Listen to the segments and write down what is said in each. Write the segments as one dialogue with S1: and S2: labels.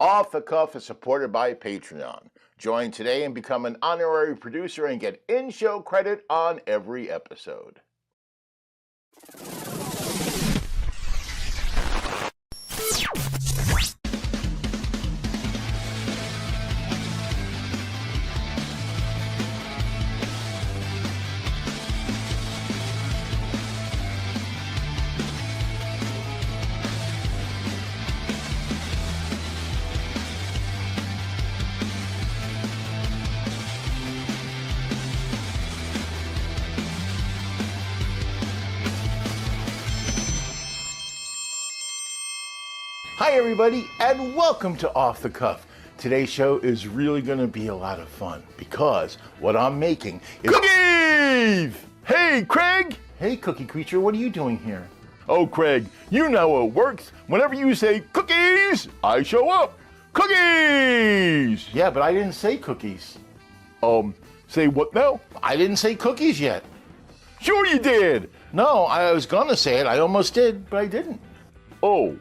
S1: Off the Cuff is supported by Patreon. Join today and become an honorary producer and get in-show credit on every episode. Hi everybody, and welcome to Off the Cuff. Today's show is really going to be a lot of fun because what I'm making is cookies! Hey, Craig! Hey, Cookie Creature, what are you doing here?
S2: Oh, Craig, you know how it works. Whenever you say cookies, I show up. Cookies!
S1: Yeah, but I didn't say cookies.
S2: Say what now?
S1: I didn't say cookies yet.
S2: Sure you did!
S1: No, I was going to say it. I almost did, but I didn't.
S2: Oh,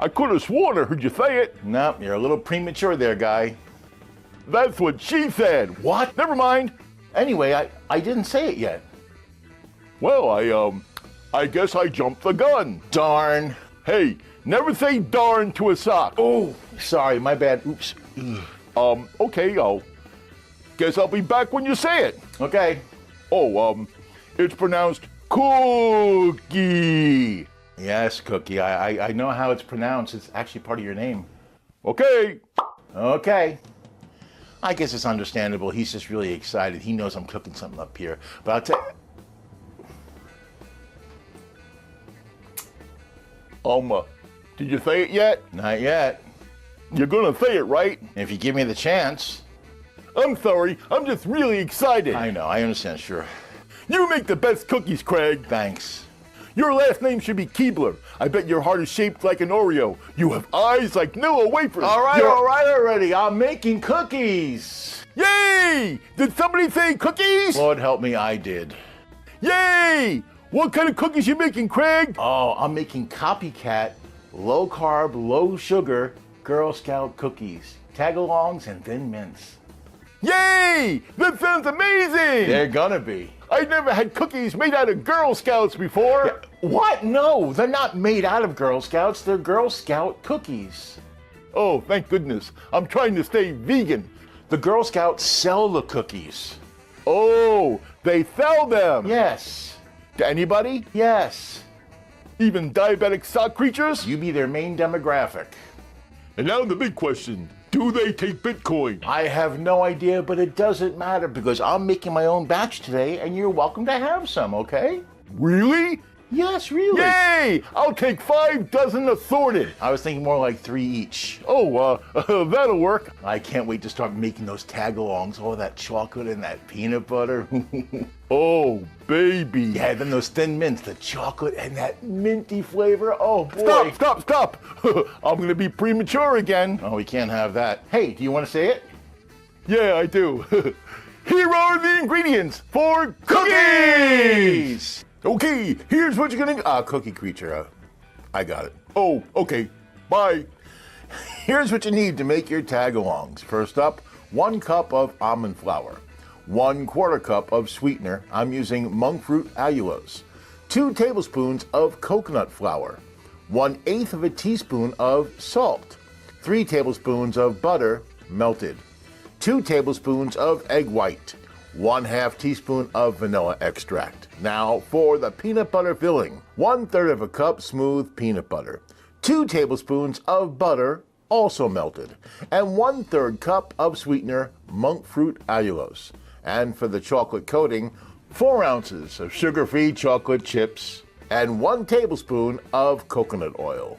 S2: I could have sworn I heard you say it.
S1: No, you're a little premature there, guy.
S2: That's what she said.
S1: What?
S2: Never mind.
S1: Anyway, I didn't say it yet.
S2: Well, I guess I jumped the gun.
S1: Darn.
S2: Hey, never say darn to a sock.
S1: Oh, sorry, my bad. Oops.
S2: Okay, guess I'll be back when you say it.
S1: Okay.
S2: Oh, it's pronounced cookie.
S1: Yes, Cookie. I know how it's pronounced. It's actually part of your name.
S2: Okay.
S1: Okay. I guess it's understandable. He's just really excited. He knows I'm cooking something up here. But I'll tell
S2: you. Did you say it yet?
S1: Not yet.
S2: You're gonna say it, right?
S1: If you give me the chance.
S2: I'm sorry. I'm just really excited.
S1: I know. I understand. Sure.
S2: You make the best cookies, Craig.
S1: Thanks.
S2: Your last name should be Keebler. I bet your heart is shaped like an Oreo. You have eyes like Nilla wafers.
S1: All right already. I'm making cookies.
S2: Yay! Did somebody say cookies?
S1: Lord help me, I did.
S2: Yay! What kind of cookies you making, Craig?
S1: Oh, I'm making copycat, low carb, low sugar Girl Scout cookies. Tagalongs and Thin Mints.
S2: Yay! That sounds amazing!
S1: They're gonna be.
S2: I've never had cookies made out of Girl Scouts before.
S1: Yeah. What? No, they're not made out of Girl Scouts. They're Girl Scout cookies.
S2: Oh, thank goodness. I'm trying to stay vegan.
S1: The Girl Scouts sell the cookies.
S2: Oh, they sell them?
S1: Yes.
S2: To anybody?
S1: Yes.
S2: Even diabetic sock creatures?
S1: You be their main demographic.
S2: And now the big question. Do they take Bitcoin?
S1: I have no idea, but it doesn't matter because I'm making my own batch today and you're welcome to have some, okay?
S2: Really?
S1: Yes, really.
S2: Yay! I'll take 5 dozen assorted.
S1: I was thinking more like 3 each.
S2: Oh, that'll work.
S1: I can't wait to start making those tagalongs. Oh, that chocolate and that peanut butter.
S2: Oh, baby.
S1: Yeah, then those Thin Mints, the chocolate and that minty flavor. Oh, boy.
S2: Stop. I'm going to be premature again.
S1: Oh, we can't have that. Hey, do you want to say it?
S2: Yeah, I do. Here are the ingredients for cookies! Okay, here's what you're gonna...
S1: Cookie Creature, I got it.
S2: Oh, okay. Bye.
S1: Here's what you need to make your tagalongs. First up, 1 cup of almond flour, 1/4 cup of sweetener. I'm using monk fruit allulose, 2 tablespoons of coconut flour, 1/8 of a teaspoon of salt, 3 tablespoons of butter melted, 2 tablespoons of egg white, 1/2 teaspoon of vanilla extract. Now for the peanut butter filling, 1/3 of a cup smooth peanut butter, 2 tablespoons of butter also melted, and 1/3 cup of sweetener monk fruit allulose. And for the chocolate coating, 4 ounces of sugar-free chocolate chips and 1 tablespoon of coconut oil.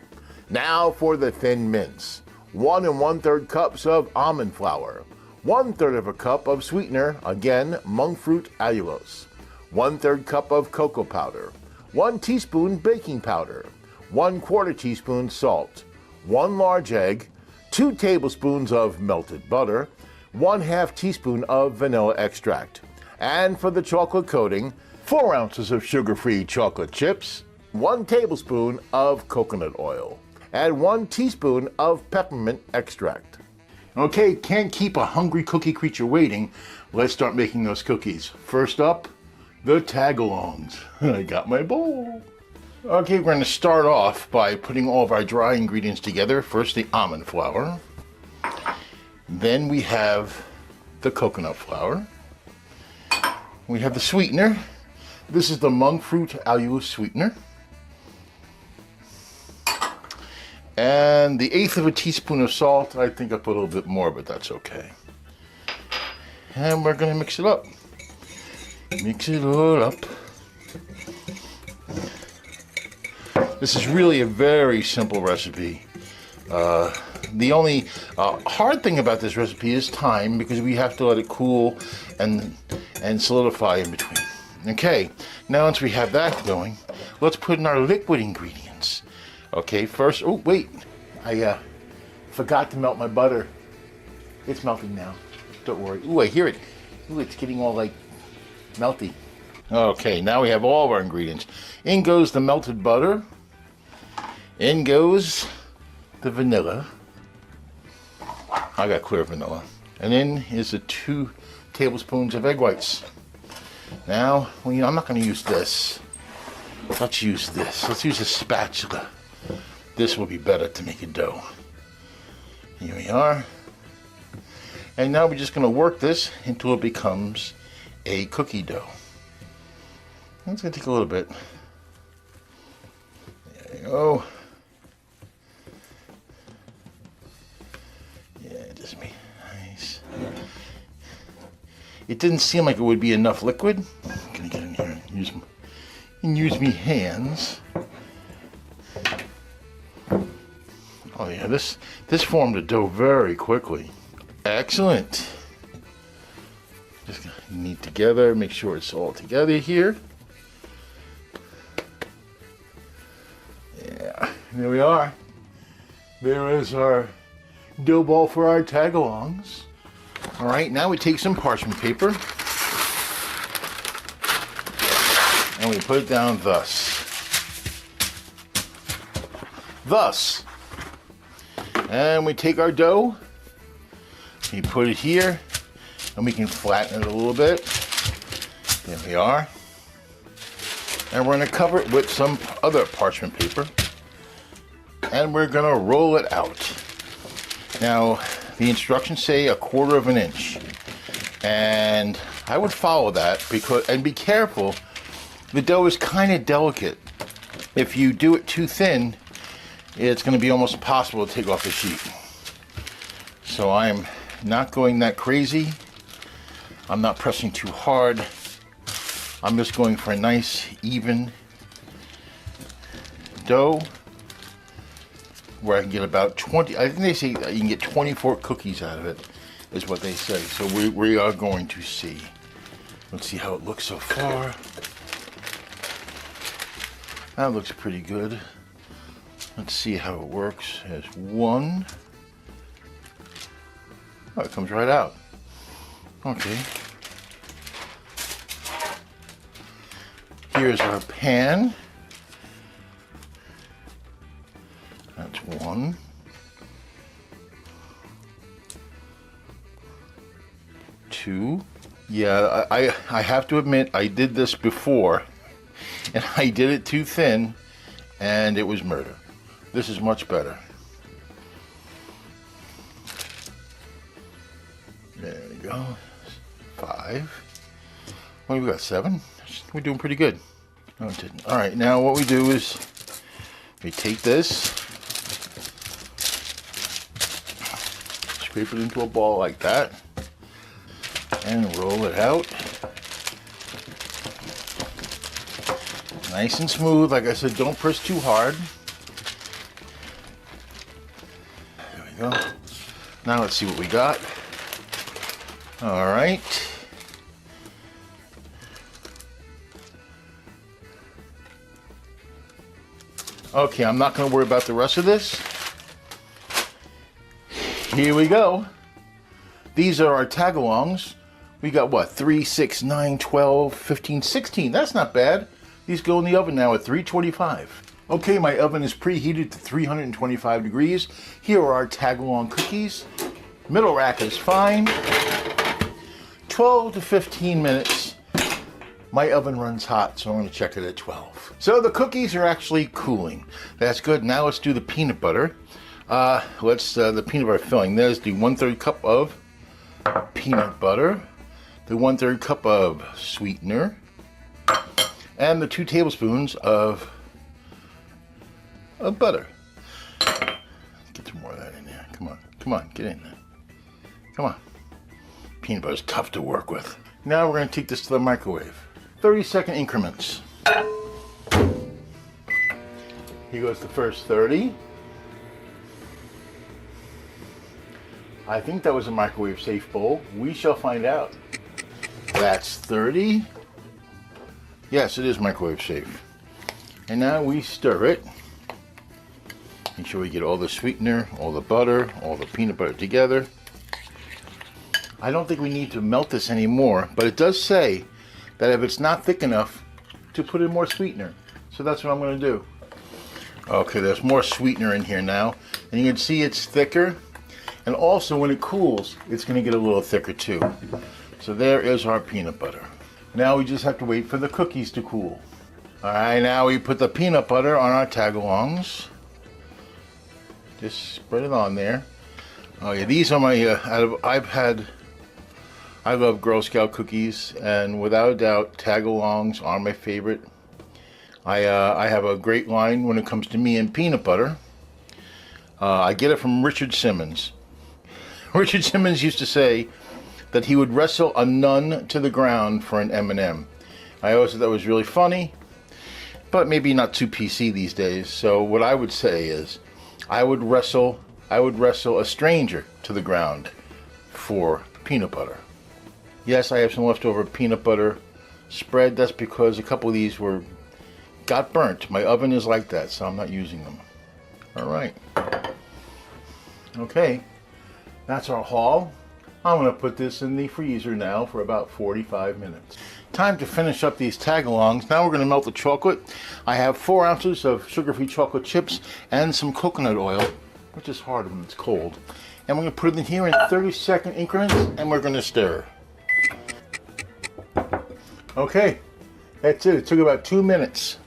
S1: Now for the Thin Mints, 1 1/3 cups of almond flour, 1/3 of a cup of sweetener, again monk fruit allulose, 1/3 cup of cocoa powder, 1 teaspoon baking powder, 1/4 teaspoon salt, 1 large egg, 2 tablespoons of melted butter, 1/2 teaspoon of vanilla extract. And for the chocolate coating, 4 ounces of sugar-free chocolate chips, 1 tablespoon of coconut oil. Add 1 teaspoon of peppermint extract. Okay, can't keep a hungry cookie creature waiting. Let's start making those cookies. First up, the Tagalongs. I got my bowl. Okay, we're going to start off by putting all of our dry ingredients together. First, the almond flour. Then we have the coconut flour. We have the sweetener. This is the monk fruit allulose sweetener. And the 1/8 of a teaspoon of salt. I think I put a little bit more, but that's okay. And we're going to mix it up. Mix it all up. This is really a very simple recipe. The only hard thing about this recipe is time, because we have to let it cool and solidify in between. Okay, now once we have that going, let's put in our liquid ingredients. Okay, first, oh wait, I forgot to melt my butter. It's melting now, don't worry. Ooh, I hear it. Ooh, it's getting all like melty. Okay, now we have all of our ingredients. In goes the melted butter. In goes the vanilla. I got clear vanilla. And in is the 2 tablespoons of egg whites. Now, well, you know, I'm not going to use this. Let's use this. Let's use a spatula. This will be better to make a dough. Here we are. And now we're just going to work this until it becomes a cookie dough. It's going to take a little bit. There you go. Yeah, just me. Nice. It didn't seem like it would be enough liquid. I'm going to get in here and use me hands. Oh yeah, this formed a dough very quickly. Excellent. Just knead together, make sure it's all together here. Yeah, there we are. There is our dough ball for our Tagalongs. All right, now we take some parchment paper and we put it down thus. Thus. And we take our dough, we put it here, and we can flatten it a little bit. There we are. And we're going to cover it with some other parchment paper. And we're going to roll it out. Now, the instructions say 1/4 of an inch. And I would follow that, and be careful. The dough is kind of delicate. If you do it too thin, it's going to be almost impossible to take off the sheet. So I'm not going that crazy. I'm not pressing too hard. I'm just going for a nice, even dough where I can get about 20. I think they say you can get 24 cookies out of it, is what they say. So we are going to see. Let's see how it looks so far. That looks pretty good. Let's see how it works. There's one. Oh, it comes right out. Okay. Here's our pan. That's one. Two. Yeah, I have to admit, I did this before, and I did it too thin, and it was murder. This is much better. There we go. 5. Well, we got 7. We're doing pretty good. No, it didn't. All right, now what we do is we take this, scrape it into a ball like that, and roll it out. Nice and smooth. Like I said, don't press too hard. There we go. Now let's see what we got. All right. Okay, I'm not going to worry about the rest of this. Here we go. These are our Tagalongs. We got what? 3, 6, 9, 12, 15, 16. That's not bad. These go in the oven now at 325. Okay, my oven is preheated to 325 degrees. Here are our Tagalong cookies. Middle rack is fine. 12 to 15 minutes. My oven runs hot, so I'm going to check it at 12. So the cookies are actually cooling. That's good. Now let's do the peanut butter. The peanut butter filling. There's the 1/3 cup of peanut butter, the 1/3 cup of sweetener, and the 2 tablespoons of butter. Get some more of that in there. Come on, get in there. Come on. Peanut butter is tough to work with. Now we're going to take this to the microwave. 30-second increments. Here goes the first 30. I think that was a microwave safe bowl. We shall find out. That's 30. Yes, it is microwave safe. And now we stir it. Make sure we get all the sweetener, all the butter, all the peanut butter together. I don't think we need to melt this anymore, but it does say that if it's not thick enough, to put in more sweetener. So that's what I'm going to do. Okay, there's more sweetener in here now. And you can see it's thicker. And also when it cools, it's going to get a little thicker too. So there is our peanut butter. Now we just have to wait for the cookies to cool. All right, now we put the peanut butter on our tagalongs. Just spread it on there. Oh yeah, these are my, I love Girl Scout cookies, and without a doubt, tagalongs are my favorite. I have a great line when it comes to me and peanut butter. I get it from Richard Simmons. Richard Simmons used to say that he would wrestle a nun to the ground for an M&M. I always thought that was really funny, but maybe not too PC these days. So what I would say is, I would wrestle a stranger to the ground for peanut butter. Yes, I have some leftover peanut butter spread. That's because a couple of these got burnt. My oven is like that, so I'm not using them. All right. Okay, that's our haul. I'm going to put this in the freezer now for about 45 minutes. Time to finish up these tagalongs. Now we're going to melt the chocolate. I have 4 ounces of sugar-free chocolate chips and some coconut oil, which is hard when it's cold. And we're going to put it in here in 30-second increments, and we're going to stir. Okay, that's it. It took about 2 minutes.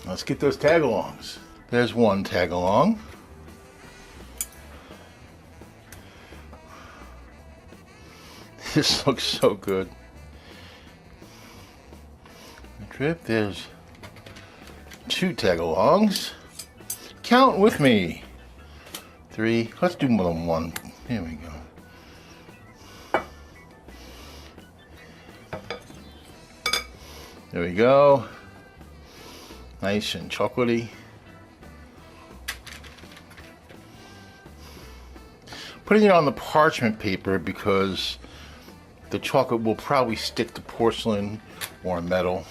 S1: Let's get those tagalongs. There's one tagalong. This looks so good. There's 2 tagalongs. Count with me. 3. Let's do more than 1. Here we go. There we go. Nice and chocolatey. Putting it on the parchment paper because the chocolate will probably stick to porcelain or metal.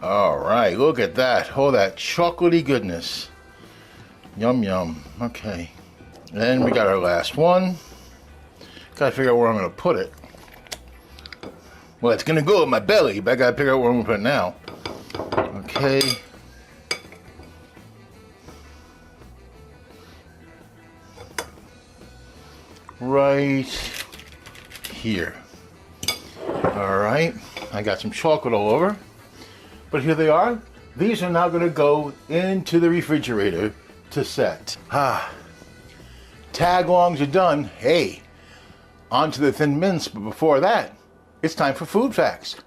S1: All right, look at that. Oh, that chocolatey goodness. Yum, yum. Okay. Then we got our last one. Gotta figure out where I'm gonna put it. Well, it's gonna go in my belly, but I gotta figure out where I'm gonna put it now. Okay. Right here. All right. I got some chocolate all over. But here they are. These are now going to go into the refrigerator to set. Tagalongs are done. Hey, on to the Thin Mints. But before that, it's time for food facts.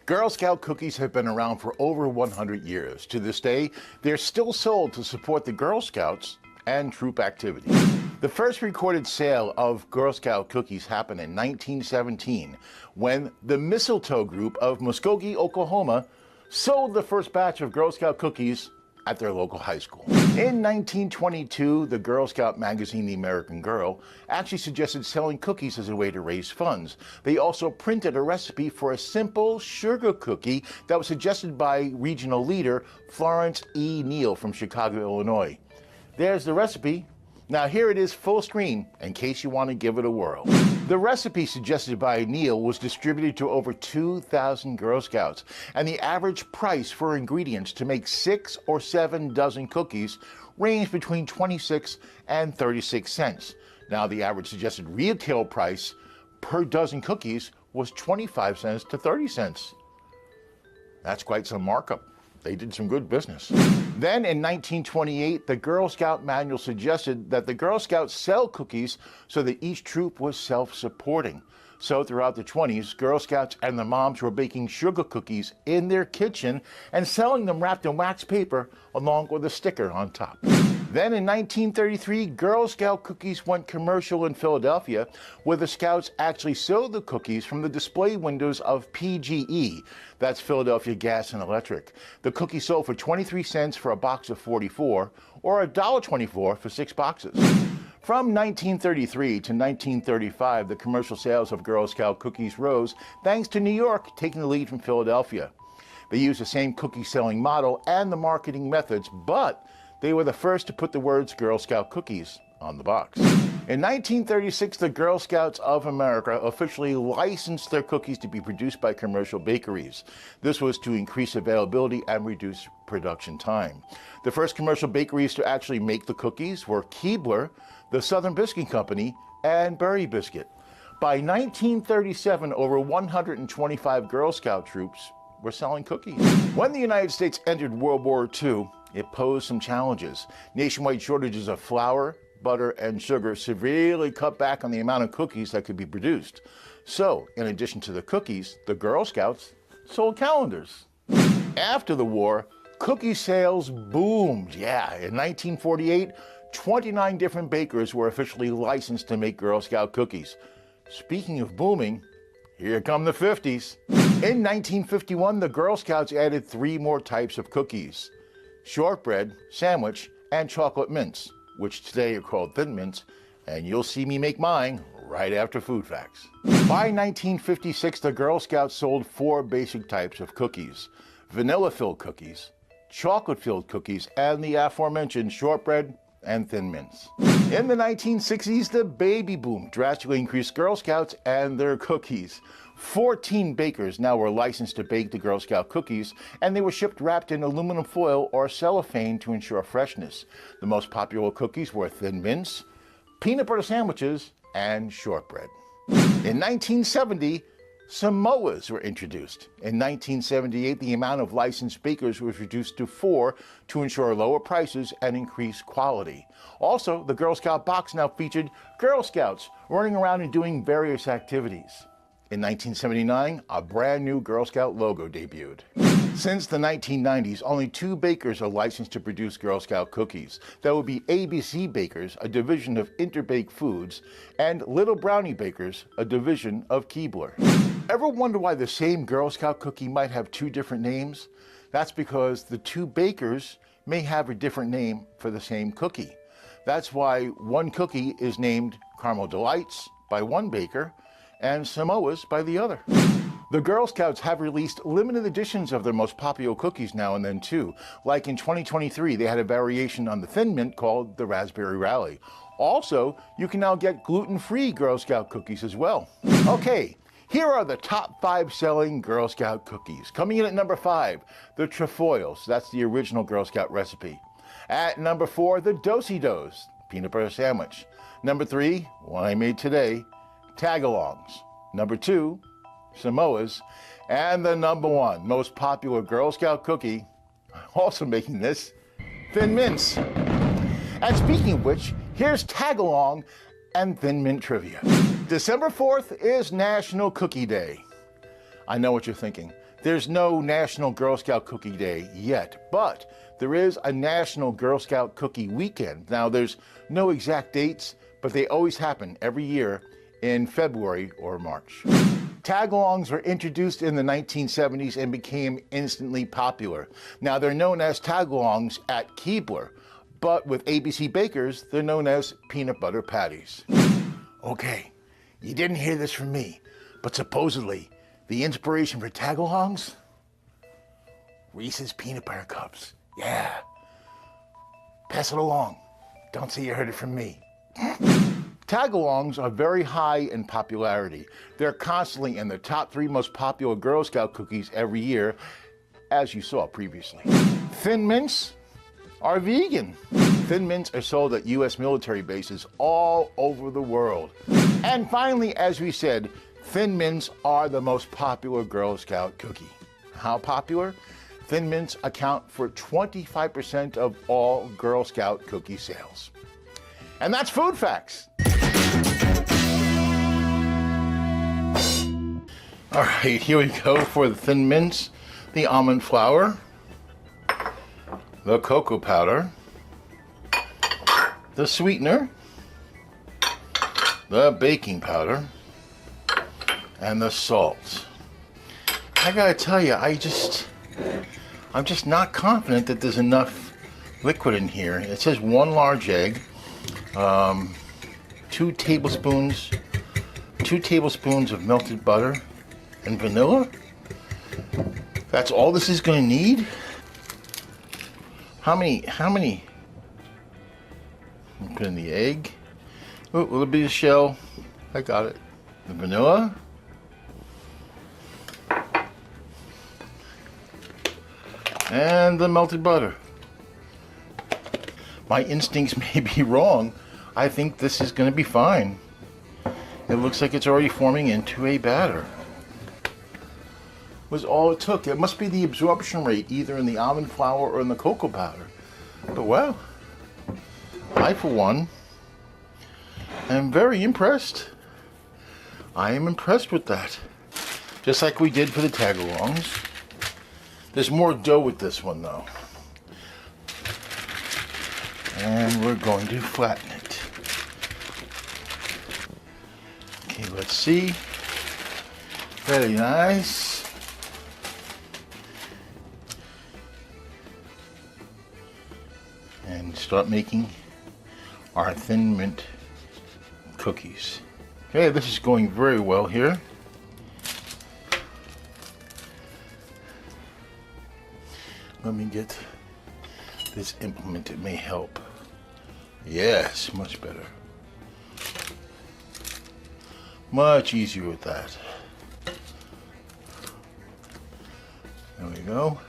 S1: Girl Scout cookies have been around for over 100 years. To this day, they're still sold to support the Girl Scouts and troop activities. The first recorded sale of Girl Scout cookies happened in 1917 when the Mistletoe Group of Muskogee, Oklahoma sold the first batch of Girl Scout cookies at their local high school. In 1922, the Girl Scout magazine, The American Girl, actually suggested selling cookies as a way to raise funds. They also printed a recipe for a simple sugar cookie that was suggested by regional leader Florence E. Neal from Chicago, Illinois. There's the recipe. Now here it is full screen in case you want to give it a whirl. The recipe suggested by Neil was distributed to over 2,000 Girl Scouts, and the average price for ingredients to make 6 or 7 dozen cookies ranged between 26 and 36 cents. Now the average suggested retail price per dozen cookies was 25 cents to 30 cents. That's quite some markup. They did some good business. Then in 1928, the Girl Scout manual suggested that the Girl Scouts sell cookies so that each troop was self-supporting. So throughout the 20s, Girl Scouts and their moms were baking sugar cookies in their kitchen and selling them wrapped in wax paper along with a sticker on top. Then in 1933, Girl Scout cookies went commercial in Philadelphia, where the Scouts actually sold the cookies from the display windows of PGE, that's Philadelphia Gas and Electric. The cookies sold for 23 cents for a box of 44, or $1.24 for 6 boxes. From 1933 to 1935, the commercial sales of Girl Scout cookies rose thanks to New York taking the lead from Philadelphia. They used the same cookie selling model and the marketing methods, but they were the first to put the words Girl Scout cookies on the box. In 1936, the Girl Scouts of America officially licensed their cookies to be produced by commercial bakeries. This was to increase availability and reduce production time. The first commercial bakeries to actually make the cookies were Keebler, the Southern Biscuit Company, and Berry Biscuit. By 1937, over 125 Girl Scout troops were selling cookies. When the United States entered World War II, it posed some challenges. Nationwide shortages of flour, butter, and sugar severely cut back on the amount of cookies that could be produced. So, in addition to the cookies, the Girl Scouts sold calendars. After the war, cookie sales boomed. Yeah, in 1948, 29 different bakers were officially licensed to make Girl Scout cookies. Speaking of booming, here come the 50s. In 1951, the Girl Scouts added 3 more types of cookies: shortbread, sandwich, and chocolate mints, which today are called Thin Mints, and you'll see me make mine right after Food Facts. By 1956, the Girl Scouts sold 4 basic types of cookies: vanilla-filled cookies, chocolate-filled cookies, and the aforementioned shortbread and Thin Mints. In the 1960s, the baby boom drastically increased Girl Scouts and their cookies. 14 bakers now were licensed to bake the Girl Scout cookies, and they were shipped wrapped in aluminum foil or cellophane to ensure freshness. The most popular cookies were Thin Mints, peanut butter sandwiches, and shortbread. In 1970, Samoas were introduced. In 1978, the amount of licensed bakers was reduced to 4 to ensure lower prices and increase quality. Also, the Girl Scout box now featured Girl Scouts running around and doing various activities. In 1979, a brand new Girl Scout logo debuted. Since the 1990s, only 2 bakers are licensed to produce Girl Scout cookies. That would be ABC Bakers, a division of Interbake Foods, and Little Brownie Bakers, a division of Keebler. Ever wonder why the same Girl Scout cookie might have 2 different names? That's because the 2 bakers may have a different name for the same cookie. That's why one cookie is named Caramel Delights by one baker and Samoas by the other. The Girl Scouts have released limited editions of their most popular cookies now and then too. Like in 2023, they had a variation on the Thin Mint called the Raspberry Rally. Also, you can now get gluten-free Girl Scout cookies as well. Okay, here are the top 5 selling Girl Scout cookies. Coming in at number 5, the Trefoils. That's the original Girl Scout recipe. At number 4, the Do-si-dos, peanut butter sandwich. Number 3, one I made today, Tagalongs. Number 2, Samoas. And the number 1 most popular Girl Scout cookie, also making this, Thin Mints. And speaking of which, here's Tagalong and Thin Mint trivia. December 4th is National Cookie Day. I know what you're thinking. There's no National Girl Scout Cookie Day yet, but there is a National Girl Scout Cookie Weekend. Now, there's no exact dates, but they always happen every year in February or March. Tagalongs were introduced in the 1970s and became instantly popular. Now, they're known as Tagalongs at Keebler, but with ABC Bakers, they're known as peanut butter patties. Okay, you didn't hear this from me, but supposedly the inspiration for Tagalongs? Reese's peanut butter cups. Yeah. Pass it along. Don't say you heard it from me. Tagalongs are very high in popularity. They're constantly in the top 3 most popular Girl Scout cookies every year, as you saw previously. Thin Mints are vegan. Thin Mints are sold at U.S. military bases all over the world. And finally, as we said, Thin Mints are the most popular Girl Scout cookie. How popular? Thin Mints account for 25% of all Girl Scout cookie sales. And that's Food Facts. All right, here we go for the Thin Mints, the almond flour, the cocoa powder, the sweetener, the baking powder, and the salt. I gotta tell you, I'm just not confident that there's enough liquid in here. It says 1 large egg, 2 tablespoons of melted butter and vanilla. That's all this is going to need? How many? Put in the egg. Oh, a little bit of shell. I got it. The vanilla. And the melted butter. My instincts may be wrong. I think this is going to be fine. It looks like it's already forming into a batter. Was all it took. It must be the absorption rate either in the almond flour or in the cocoa powder. But well, I for one am very impressed. I am impressed with that. Just like we did for the Tagalongs. There's more dough with this one though. And we're going to flatten it. Okay, let's see. Very nice. And start making our Thin Mint cookies. Okay, this is going very well here. Let me get this implement, it may help. Yes, much better. Much easier with that. There we go.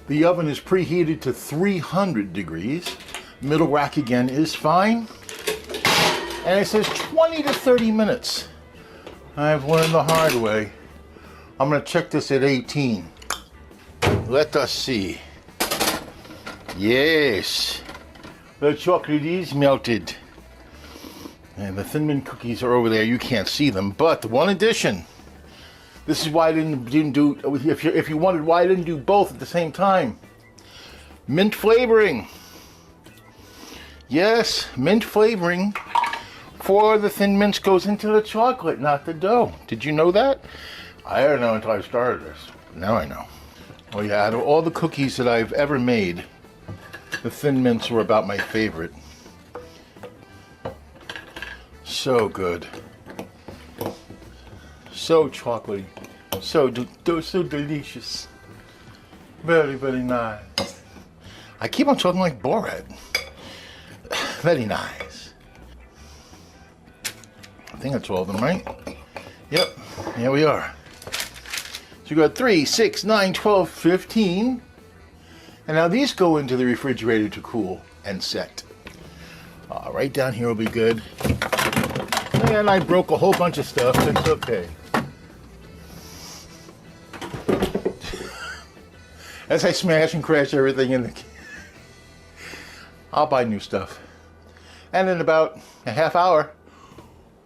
S1: The oven is preheated to 300 degrees. Middle rack again is fine. And it says 20 to 30 minutes. I've learned the hard way. I'm gonna check this at 18. Let us see. Yes, the chocolate is melted. And the Thin Mint cookies are over there. You can't see them, but the one addition. This is why I didn't do, if you wondered why I didn't do both at the same time. Mint flavoring. Yes, mint flavoring for the Thin Mints goes into the chocolate, not the dough. Did you know that? I didn't know until I started this. Now I know. Oh yeah, out of all the cookies that I've ever made, the Thin Mints were about my favorite. So good. So chocolatey. So delicious. Very, very nice. I keep on talking like Borat. Very nice. I think that's all of them, right? Yep, here we are. So you got 3, 6, 9, 12, 15. And now these go into the refrigerator to cool and set. Right down here will be good. And I broke a whole bunch of stuff, it's okay. As I smash and crash everything in the... I'll buy new stuff. And in about a half hour,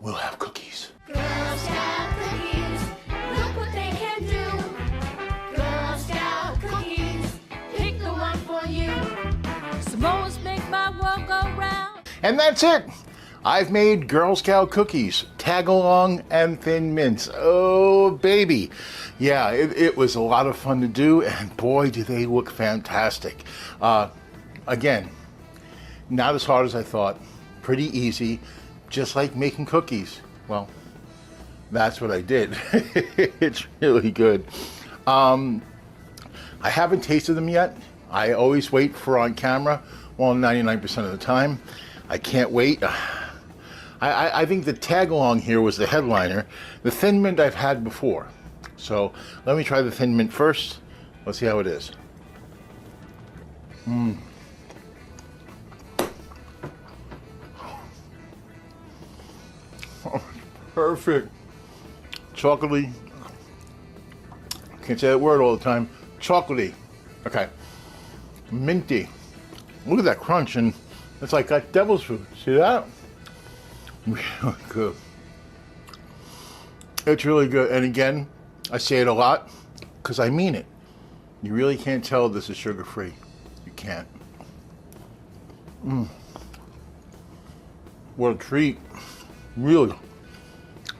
S1: we'll have cookies.
S3: Girl Scout cookies, look what they can do. Girl Scout cookies, pick the one for you. Samoas make my world go round.
S1: And that's it. I've made Girl Scout cookies, Tagalong and Thin Mints. Oh, baby. Yeah, it was a lot of fun to do, and boy, do they look fantastic. Again, not as hard as I thought. Pretty easy, just like making cookies. Well, that's what I did. It's really good. I haven't tasted them yet. I always wait for on camera well, 99% of the time. I can't wait. I think the tag-along here was the headliner. The Thin Mint I've had before. So let me try the Thin Mint first. Let's see how it is. Oh, perfect. Chocolatey. Can't say that word all the time. Chocolatey. Okay. Minty. Look at that crunch, and it's like got devil's food. See that? Really good. It's really good. And again, I say it a lot because I mean it. You really can't tell this is sugar-free. You can't. What a treat. Really,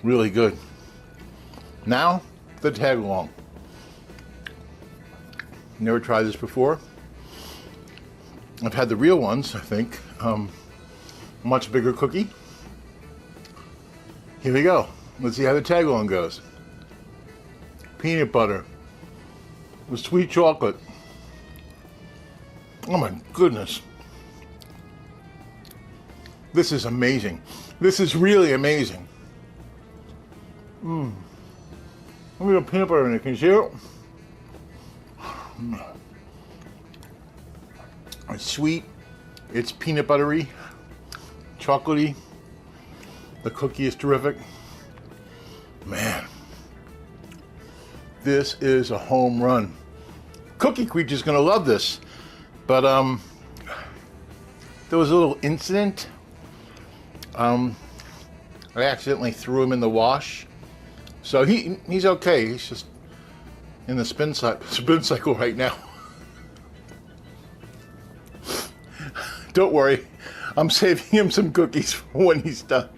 S1: really good. Now, the tag along. Never tried this before. I've had the real ones, I think. Much bigger cookie. Here we go. Let's see how the tag along goes. Peanut butter with sweet chocolate. Oh my goodness. This is amazing. This is really amazing. Let me put peanut butter in it. Can you see it? It's sweet. It's peanut buttery. Chocolatey. The cookie is terrific. Man. This is a home run. Cookie Creature's gonna love this. But there was a little incident. I accidentally threw him in the wash. So he's okay. He's just in the spin cycle right now. Don't worry. I'm saving him some cookies for when he's done.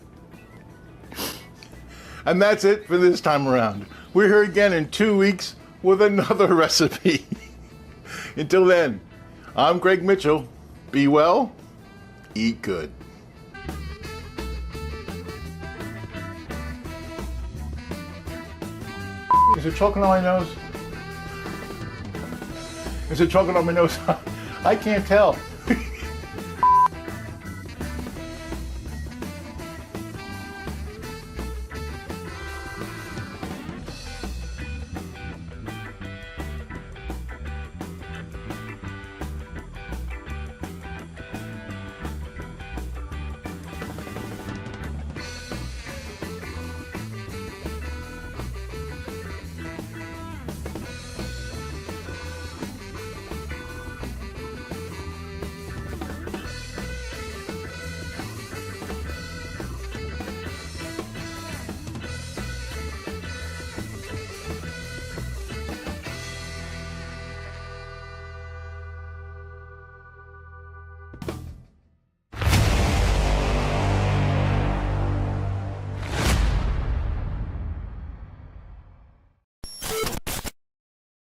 S1: And that's it for this time around. We're here again in 2 weeks with another recipe. Until then, I'm Greg Mitchell. Be well, eat good. Is it chocolate on my nose? Is it chocolate on my nose? I can't tell.